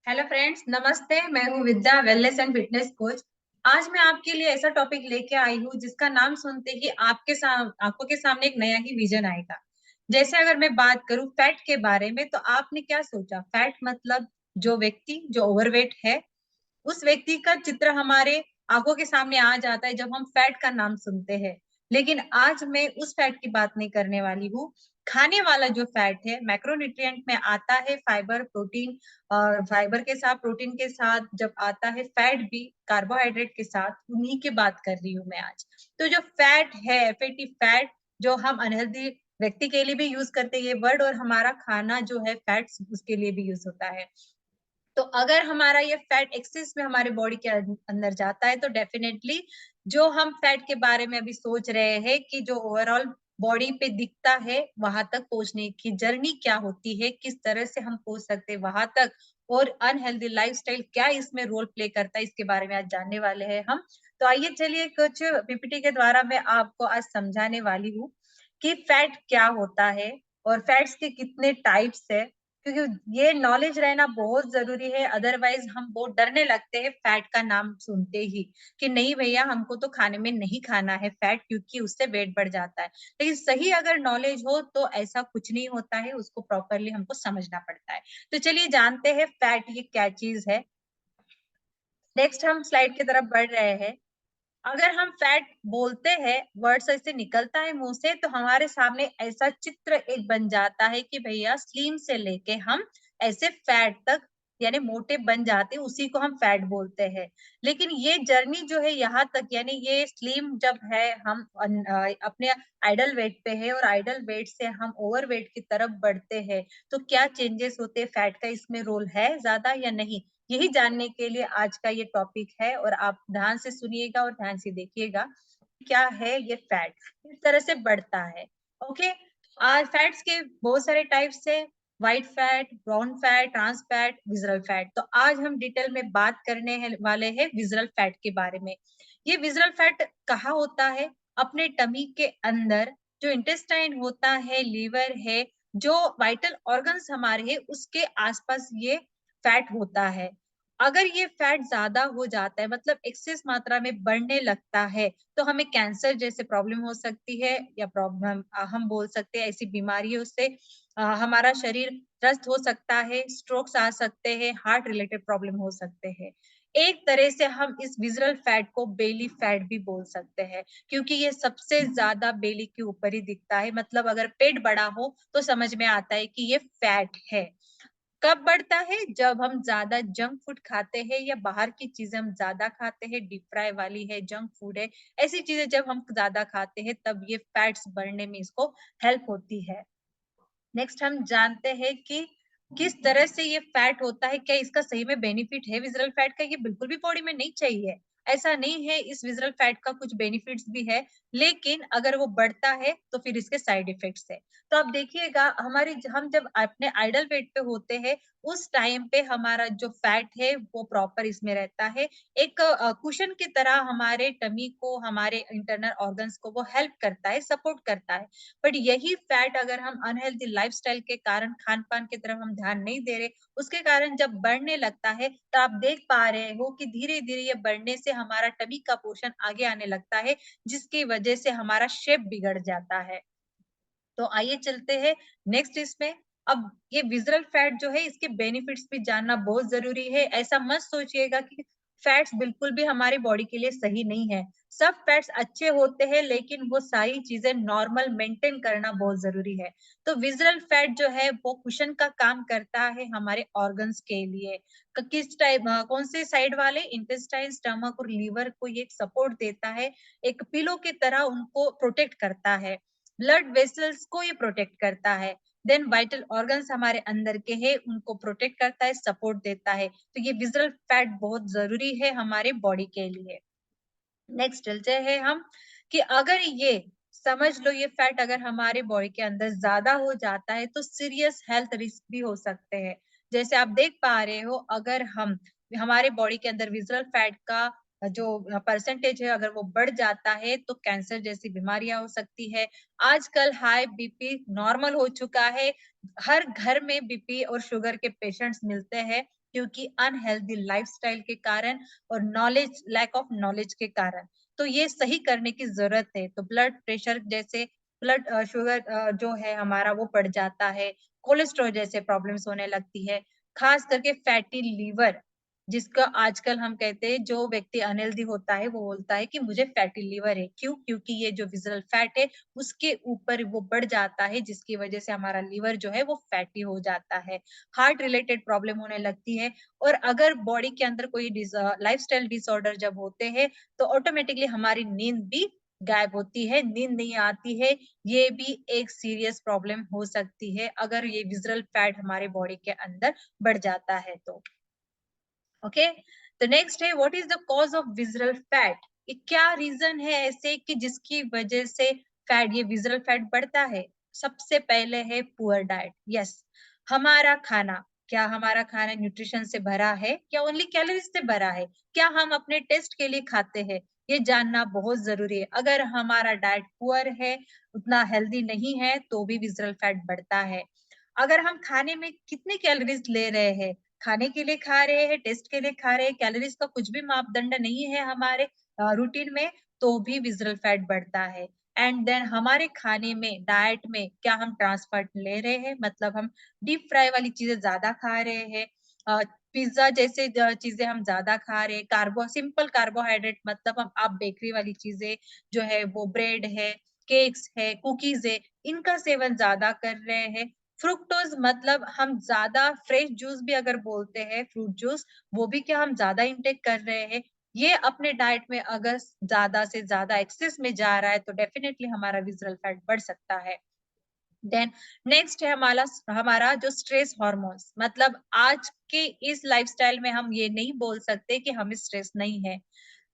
Hello friends, नमस्ते। मैं हूँ विद्या, वेलनेस एंड फिटनेस कोच। आज मैं आपके लिए ऐसा टॉपिक लेके आई हूँ जिसका नाम सुनते ही आंखों के सामने एक नया ही विजन आएगा। जैसे अगर मैं बात करूँ फैट के बारे में, तो आपने क्या सोचा? फैट मतलब जो व्यक्ति जो ओवरवेट है, उस व्यक्ति का चित्र हमारे आंखों के सामने आ जाता है जब हम फैट का नाम सुनते हैं। लेकिन आज मैं उस फैट की बात नहीं करने वाली हूँ। खाने वाला जो फैट है, मैक्रोन्यूट्रिएंट में आता है फाइबर, प्रोटीन, और फाइबर के साथ, प्रोटीन के साथ जब आता है फैट भी कार्बोहाइड्रेट के साथ, उन्हीं की बात कर रही हूँ मैं आज। तो जो फैट है, फैटी फैट, जो हम अनहेल्दी व्यक्ति के लिए भी यूज करते हैं ये वर्ड, और हमारा खाना जो है फैट्स, उसके लिए भी यूज होता है। तो अगर हमारा ये फैट एक्सेस में हमारे बॉडी के अंदर जाता है, तो डेफिनेटली जो हम फैट के बारे में अभी सोच रहे हैं कि जो ओवरऑल बॉडी पे दिखता है, वहां तक पहुंचने की जर्नी क्या होती है, किस तरह से हम पहुंच सकते हैं वहां तक, और अनहेल्दी लाइफस्टाइल क्या इसमें रोल प्ले करता है, इसके बारे में आज जानने वाले हैं हम। तो आइए चलिए कुछ पीपीटी के द्वारा मैं आपको आज समझाने वाली हूँ कि फैट क्या होता है और फैट्स के कितने टाइप्स है, क्योंकि ये नॉलेज रहना बहुत जरूरी है। अदरवाइज हम बहुत डरने लगते हैं फैट का नाम सुनते ही, कि नहीं भैया, हमको तो खाने में नहीं खाना है फैट, क्योंकि उससे वेट बढ़ जाता है। लेकिन सही अगर नॉलेज हो तो ऐसा कुछ नहीं होता है, उसको प्रॉपरली हमको समझना पड़ता है। तो चलिए जानते हैं फैट ये क्या चीज है। नेक्स्ट हम स्लाइड की तरफ बढ़ रहे हैं। अगर हम फैट बोलते हैं, वर्ड्स ऐसे निकलता है मुंह से, तो हमारे सामने ऐसा चित्र एक बन जाता है कि भैया स्लिम से लेके हम ऐसे फैट तक, यानी मोटे बन जाते हैं, उसी को हम फैट बोलते हैं। लेकिन ये जर्नी जो है यहाँ तक, यानी ये स्लिम जब है, हम अपने आइडल वेट पे है और आइडल वेट से हम ओवर वेट की तरफ बढ़ते हैं, तो क्या चेंजेस होते हैं, फैट का इसमें रोल है ज्यादा या नहीं, यही जानने के लिए आज का ये टॉपिक है। और आप ध्यान से सुनिएगा और ध्यान से देखिएगा क्या है ये फैट, किस तरह से बढ़ता है। ओके। आज फैट्स के बहुत सारे टाइप्स है: white fat, brown fat, trans fat, visceral fat. तो आज हम डिटेल में बात करने वाले हैं विजरल फैट के बारे में। ये विजरल फैट कहाँ होता है? अपने टमी के अंदर, जो इंटेस्टाइन होता है, लीवर है, जो वाइटल ऑर्गन्स हमारे हैं, उसके आसपास ये फैट होता है। अगर ये फैट ज्यादा हो जाता है, मतलब एक्सेस मात्रा में बढ़ने लगता है, तो हमें कैंसर जैसे प्रॉब्लम हो सकती है, या प्रॉब्लम हम बोल सकते हैं ऐसी बीमारियों से हमारा शरीर त्रस्त हो सकता है, स्ट्रोक्स आ सकते हैं, हार्ट रिलेटेड प्रॉब्लम हो सकते हैं। एक तरह से हम इस विजरल फैट को बेली फैट भी बोल सकते हैं, क्योंकि ये सबसे ज्यादा बेली के ऊपर ही दिखता है। मतलब अगर पेट बड़ा हो तो समझ में आता है कि ये फैट है। कब बढ़ता है? जब हम ज्यादा जंक फूड खाते हैं, या बाहर की चीजें हम ज्यादा खाते हैं, डीप फ्राई वाली है, जंक फूड है, ऐसी चीजें जब हम ज्यादा खाते हैं, तब ये फैट्स बढ़ने में इसको हेल्प होती है। नेक्स्ट हम जानते हैं कि किस तरह से ये फैट होता है, क्या इसका सही में बेनिफिट है विजरल फैट का? ये बिल्कुल भी बॉडी में नहीं चाहिए, ऐसा नहीं है। इस विजरल फैट का कुछ बेनिफिट्स भी है, लेकिन अगर वो बढ़ता है तो फिर इसके साइड इफेक्ट्स है। तो आप देखिएगा, हम जब अपने आइडल वेट पे होते हैं, उस टाइम पे हमारा जो फैट है वो प्रॉपर इसमें रहता है, एक कुशन की तरह हमारे टमी को, हमारे इंटरनल ऑर्गन्स को वो हेल्प करता है, सपोर्ट करता है। बट यही फैट अगर हम अनहेल्दी लाइफस्टाइल के कारण, खान पान की तरफ हम ध्यान नहीं दे रहे, उसके कारण जब बढ़ने लगता है, तो आप देख पा रहे हो कि धीरे धीरे ये बढ़ने से हमारा टमी का पोर्शन आगे आने लगता है, जिसकी वजह से हमारा शेप बिगड़ जाता है। तो आइए चलते हैं नेक्स्ट इसमें। अब ये विजरल फैट जो है, इसके बेनिफिट्स भी जानना बहुत जरूरी है। ऐसा मत सोचिएगा कि फैट्स बिल्कुल भी हमारी बॉडी के लिए सही नहीं है। सब फैट्स अच्छे होते हैं, लेकिन वो सारी चीजें नॉर्मल मेंटेन करना बहुत जरूरी है। तो विजरल फैट जो है वो कुशन का काम करता है हमारे ऑर्गन्स के लिए। किस टाइप, कौन से साइड वाले, इंटेस्टाइन, स्टमक और लीवर को ये सपोर्ट देता है, एक पिलो की तरह उनको प्रोटेक्ट करता है। ब्लड वेसल्स को ये प्रोटेक्ट करता है। देन वाइटल ऑर्गन्स हमारे अंदर के हैं, उनको प्रोटेक्ट करता है, सपोर्ट देता है। तो ये विजरल फैट बहुत जरूरी है हमारे बॉडी के लिए। नेक्स्ट चलते हैं हम, कि अगर ये समझ लो, ये फैट अगर हमारे बॉडी के अंदर ज्यादा हो जाता है, तो सीरियस हेल्थ रिस्क भी हो सकते हैं। जैसे आप देख पा रहे हो, अगर हम, हमारे बॉडी के अंदर विजरल फैट का जो परसेंटेज है, अगर वो बढ़ जाता है, तो कैंसर जैसी बीमारियां हो सकती है। आजकल हाई बीपी नॉर्मल हो चुका है, हर घर में बीपी और शुगर के पेशेंट्स मिलते हैं। क्योंकि अनहेल्दी लाइफस्टाइल के कारण और नॉलेज, लैक ऑफ नॉलेज के कारण। तो ये सही करने की जरूरत है। तो ब्लड प्रेशर जैसे, ब्लड शुगर जो है हमारा वो बढ़ जाता है, कोलेस्ट्रॉल जैसे प्रॉब्लम्स होने लगती है, खास करके फैटी लीवर, जिसका आजकल हम कहते हैं जो व्यक्ति अनहेल्दी होता है वो बोलता है कि मुझे फैटी लीवर है। क्यों? क्योंकि ये जो विजरल फैट है उसके ऊपर वो बढ़ जाता है, जिसकी वजह से हमारा लीवर जो है वो फैटी हो जाता है, हार्ट रिलेटेड प्रॉब्लम होने लगती है। और अगर बॉडी के अंदर कोई लाइफस्टाइल डिसऑर्डर जब होते हैं तो ऑटोमेटिकली हमारी नींद भी गायब होती है, नींद नहीं आती है। ये भी एक सीरियस प्रॉब्लम हो सकती है अगर ये विजरल फैट हमारे बॉडी के अंदर बढ़ जाता है तो। ओके, तो नेक्स्ट है what is the cause of visceral fat. ये क्या रीजन है ऐसे कि जिसकी वजह से फैट, ये विजरल फैट बढ़ता है? सबसे पहले है पुअर डाइट। यस, हमारा खाना, क्या हमारा खाना न्यूट्रिशन से भरा है, क्या ओनली कैलोरीज से भरा है, क्या हम अपने टेस्ट के लिए खाते हैं, ये जानना बहुत जरूरी है। अगर हमारा डाइट पुअर है, उतना हेल्दी नहीं है, तो भी विजरल फैट बढ़ता है। अगर हम खाने में कितनी कैलोरीज ले रहे हैं, खाने के लिए खा रहे हैं, टेस्ट के लिए खा रहे हैं, कैलोरीज का कुछ भी मापदंड नहीं है हमारे रूटीन में, तो भी विजरल फैट बढ़ता है। एंड देन हमारे खाने में, डाइट में क्या हम ट्रांसफर ले रहे हैं, मतलब हम डीप फ्राई वाली चीजें ज्यादा खा रहे हैं, पिज्जा जैसे चीजें हम ज्यादा खा रहे हैं, सिंपल कार्बोहाइड्रेट, मतलब हम आप बेकरी वाली चीजें जो है वो ब्रेड है, केक्स है, कुकीज है, इनका सेवन ज्यादा कर रहे हैं। फ्रुक्टोज मतलब हम ज्यादा, फ्रेश जूस भी अगर बोलते हैं फ्रूट जूस, वो भी क्या हम ज्यादा इंटेक कर रहे हैं। ये अपने डाइट में अगर ज्यादा से ज्यादा एक्सेस में जा रहा है तो डेफिनेटली हमारा विजरल फैट बढ़ सकता है। देन नेक्स्ट है हमारा हमारा जो स्ट्रेस हार्मोन्स, मतलब आज के इस लाइफस्टाइल में हम ये नहीं बोल सकते कि हमें स्ट्रेस नहीं है।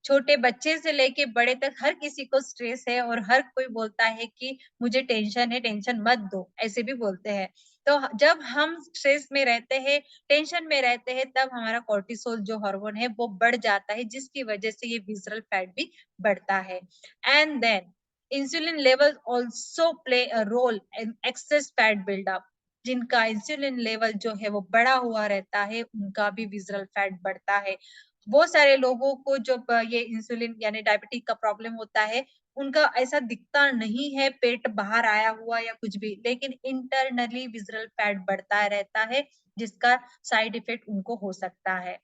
छोटे बच्चे से लेके बड़े तक हर किसी को स्ट्रेस है, और हर कोई बोलता है कि मुझे टेंशन है, टेंशन मत दो, ऐसे भी बोलते हैं। तो जब हम स्ट्रेस में रहते हैं, टेंशन में रहते हैं, तब हमारा कोर्टिसोल जो हार्मोन है वो बढ़ जाता है, जिसकी वजह से ये विजरल फैट भी बढ़ता है। And then insulin level also play a role in excess fat buildup. जिनका इंसुलिन लेवल जो है वो बढ़ा हुआ रहता है, उनका भी विजरल फैट बढ़ता है। बहुत सारे लोगों को जब ये इंसुलिन यानी डायबिटीज का प्रॉब्लम होता है, उनका ऐसा दिखता नहीं है पेट बाहर आया हुआ या कुछ भी, लेकिन इंटरनली विजरल फैट बढ़ता रहता है, जिसका साइड इफेक्ट उनको हो सकता है।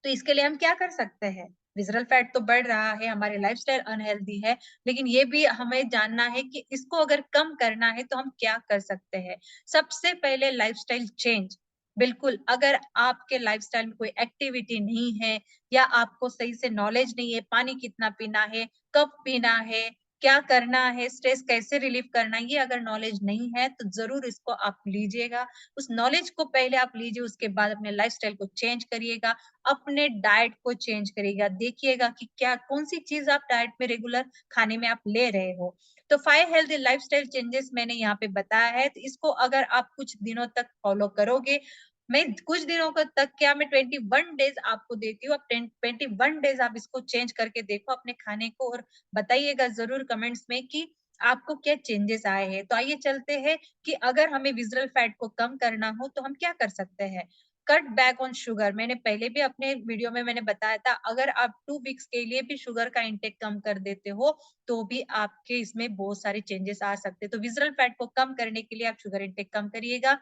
तो इसके लिए हम क्या कर सकते हैं? विजरल फैट तो बढ़ रहा है, हमारी लाइफस्टाइल अनहेल्दी है, लेकिन ये भी हमें जानना है कि इसको अगर कम करना है तो हम क्या कर सकते हैं। सबसे पहले लाइफस्टाइल चेंज। बिल्कुल, अगर आपके लाइफस्टाइल में कोई एक्टिविटी नहीं है, या आपको सही से नॉलेज नहीं है, पानी कितना पीना है, कब पीना है, क्या करना है, स्ट्रेस कैसे रिलीव करना है, ये अगर नॉलेज नहीं है तो जरूर इसको आप लीजिएगा। उस नॉलेज को पहले आप लीजिए, उसके बाद अपने लाइफस्टाइल को चेंज करिएगा, अपने डाइट को चेंज करिएगा, देखिएगा कि क्या कौन सी चीज आप डाइट में रेगुलर खाने में आप ले रहे हो। तो 5 हेल्दी लाइफस्टाइल चेंजेस मैंने यहाँ पे बताया है, तो इसको अगर आप कुछ दिनों तक फॉलो करोगे, मैं कुछ दिनों का तक क्या, मैं 21 डेज आपको देती हूँ, आप 21 डेज आप इसको चेंज करके देखो अपने खाने को, और बताइएगा जरूर कमेंट्स में कि आपको क्या चेंजेस आए हैं। तो आइए चलते हैं कि अगर हमें विजरल फैट को कम करना हो तो हम क्या कर सकते हैं। कट बैक ऑन शुगर, मैंने पहले भी अपने वीडियो में मैंने बताया था, अगर आप 2 वीक्स के लिए भी शुगर का इंटेक कम कर देते हो तो भी आपके इसमें बहुत सारे चेंजेस आ सकते हैं। तो विजरल फैट को कम करने के लिए आप शुगर इंटेक कम करिएगा,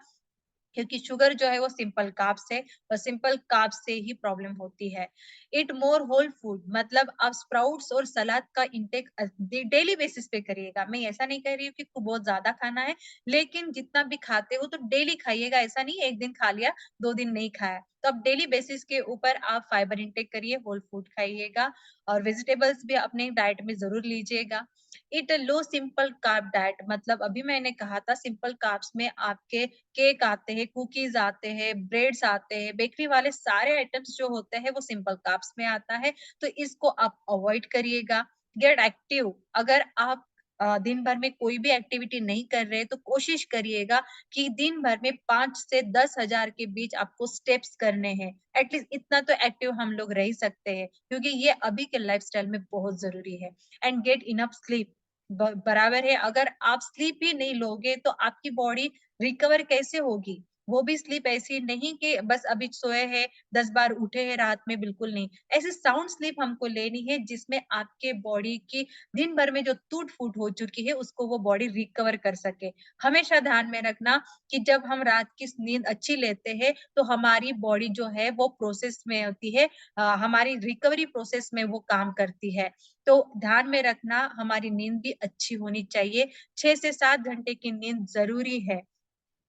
क्योंकि शुगर जो है वो सिंपल कार्ब्स है, और सिंपल कार्ब्स से ही प्रॉब्लम होती है। इट मोर होल फूड, मतलब आप स्प्राउट्स और सलाद का इंटेक डेली बेसिस पे करिएगा। मैं ऐसा नहीं कह रही हूँ कि बहुत ज्यादा खाना है, लेकिन जितना भी खाते हो तो डेली खाइएगा, ऐसा नहीं एक दिन खा लिया 2 दिन नहीं खाया। तो आप डेली बेसिस के ऊपर आप फाइबर इंटेक करिए, होल फूड खाइएगा, और वेजिटेबल्स भी अपने डाइट में जरूर लीजिएगा। It low simple carb diet, मतलब अभी मैंने कहा था सिंपल कार्ब्स में आपके केक आते हैं, कुकीज आते हैं, ब्रेड्स आते हैं, बेकरी वाले सारे आइटम्स जो होते हैं वो सिंपल कार्ब्स में आता है, तो इसको आप अवॉइड करिएगा। गेट एक्टिव, अगर आप दिन भर में कोई भी एक्टिविटी नहीं कर रहे तो कोशिश करिएगा कि दिन भर में 5 से 10 हजार के बीच आपको स्टेप्स करने हैं। एटलीस्ट इतना तो एक्टिव हम लोग रह सकते हैं, क्योंकि ये अभी के लाइफस्टाइल में बहुत जरूरी है। एंड गेट इनफ स्लीप, बराबर है, अगर आप स्लीप ही नहीं लोगे तो आपकी बॉडी रिकवर कैसे होगी। वो भी स्लीप ऐसी नहीं कि बस अभी सोए हैं, 10 बार उठे हैं रात में, बिल्कुल नहीं। ऐसी साउंड स्लीप हमको लेनी है जिसमें आपके बॉडी की दिन भर में जो टूट-फूट हो चुकी है उसको वो बॉडी रिकवर कर सके। हमेशा ध्यान में रखना कि जब हम रात की नींद अच्छी लेते हैं तो हमारी बॉडी जो है वो प्रोसेस में होती है, हमारी रिकवरी प्रोसेस में वो काम करती है। तो ध्यान में रखना हमारी नींद भी अच्छी होनी चाहिए। 6 से 7 घंटे की नींद ज़रूरी है।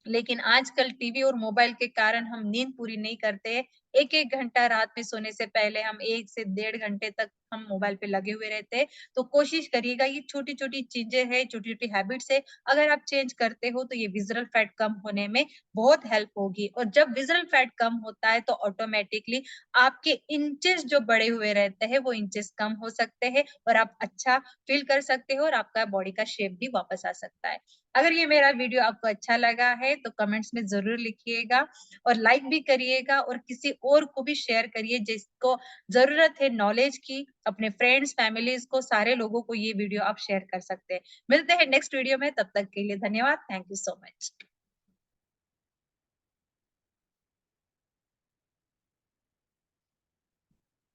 लेकिन आजकल टीवी और मोबाइल के कारण हम नींद पूरी नहीं करते हैं। 1-1 घंटा रात में सोने से पहले हम 1 से डेढ़ घंटे तक हम मोबाइल पे लगे हुए रहते हैं। तो कोशिश करिएगा ये छोटी-छोटी चीज़ें हैं, छोटी-छोटी हैबिट्स है, अगर आप चेंज करते हो तो ये विज़ुअल फैट कम होने में बहुत हेल्प होगी। और जब विज़ुअल फैट कम होता है तो ऑटोमैटिकली आपके इंचेस जो बढ़े हुए रहते हैं, वो इंचेस कम हो सकते हैं और आप अच्छा फ़ील कर सकते हो और आपका बॉडी का शेप भी वापस आ सकता है। अगर ये मेरा वीडियो आपको अच्छा लगा है तो कमेंट्स में ज़रूर लिखिएगा और लाइक भी करिएगा और किसी और को भी शेयर करिए जिसको ज़रूरत है नॉलेज की, अपने फ्रेंड्स, फैमिलीज़ को, सारे लोगों को ये वीडियो आप शेयर कर सकते हैं। मिलते हैं नेक्स्ट वीडियो में, तब तक के लिए धन्यवाद। Thank you so much.